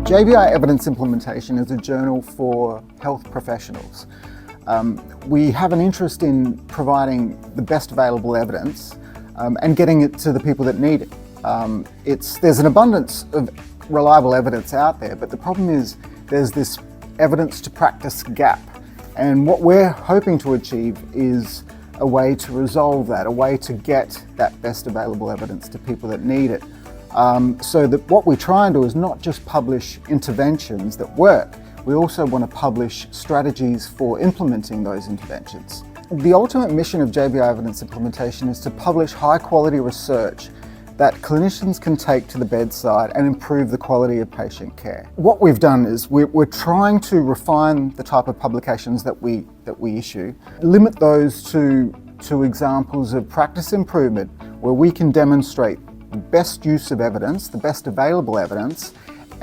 JBI Evidence Implementation is a journal for health professionals. We have an interest in providing the best available evidence and getting it to the people that need it. There's an abundance of reliable evidence out there, but the problem is there's this evidence to practice gap. And what we're hoping to achieve is a way to resolve that, a way to get that best available evidence to people that need it. So that what we try and do is not just publish interventions that work, we also want to publish strategies for implementing those interventions. The ultimate mission of JBI Evidence Implementation is to publish high quality research that clinicians can take to the bedside and improve the quality of patient care. What we've done is we're trying to refine the type of publications that we issue, limit those to examples of practice improvement where we can demonstrate the best use of evidence, the best available evidence,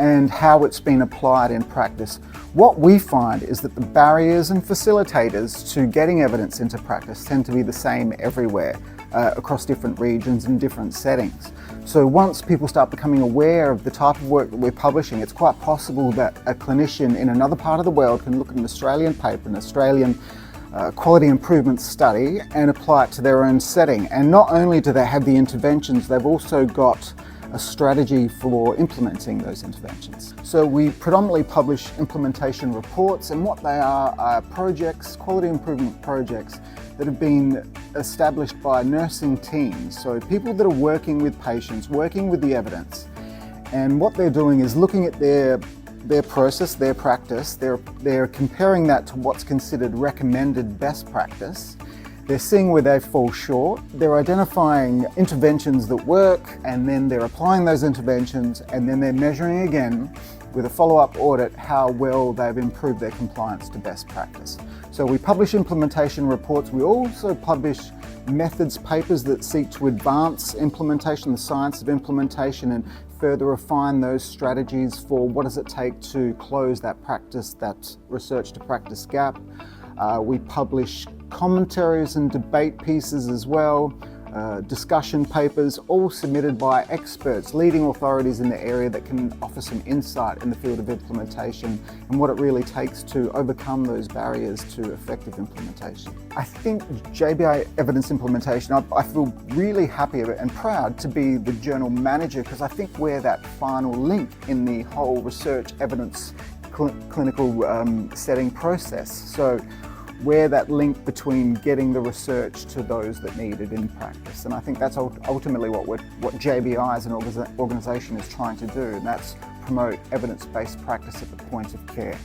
and how it's been applied in practice. What we find is that the barriers and facilitators to getting evidence into practice tend to be the same everywhere, across different regions and different settings. So once people start becoming aware of the type of work that we're publishing, it's quite possible that a clinician in another part of the world can look at an Australian paper, an Australian quality improvement study, and apply it to their own setting. And not only do they have the interventions, they've also got a strategy for implementing those interventions. So we predominantly publish implementation reports, and what they are projects, quality improvement projects that have been established by nursing teams. So people that are working with patients, working with the evidence. And what they're doing is looking at their process, their practice, they're comparing that to what's considered recommended best practice. They're seeing where they fall short, they're identifying interventions that work, and then they're applying those interventions, and then they're measuring again with a follow-up audit how well they've improved their compliance to best practice. So we publish implementation reports. We also publish methods papers that seek to advance implementation, the science of implementation, and further refine those strategies for what does it take to close that research to practice gap. We publish commentaries and debate pieces as well, discussion papers, all submitted by experts, leading authorities in the area that can offer some insight in the field of implementation and what it really takes to overcome those barriers to effective implementation. I think JBI Evidence Implementation, I feel really happy and proud to be the journal manager, because I think we're that final link in the whole research evidence clinical setting process. So we're that link between getting the research to those that need it in practice. And I think that's ultimately what JBI as an organisation is trying to do, and that's promote evidence-based practice at the point of care.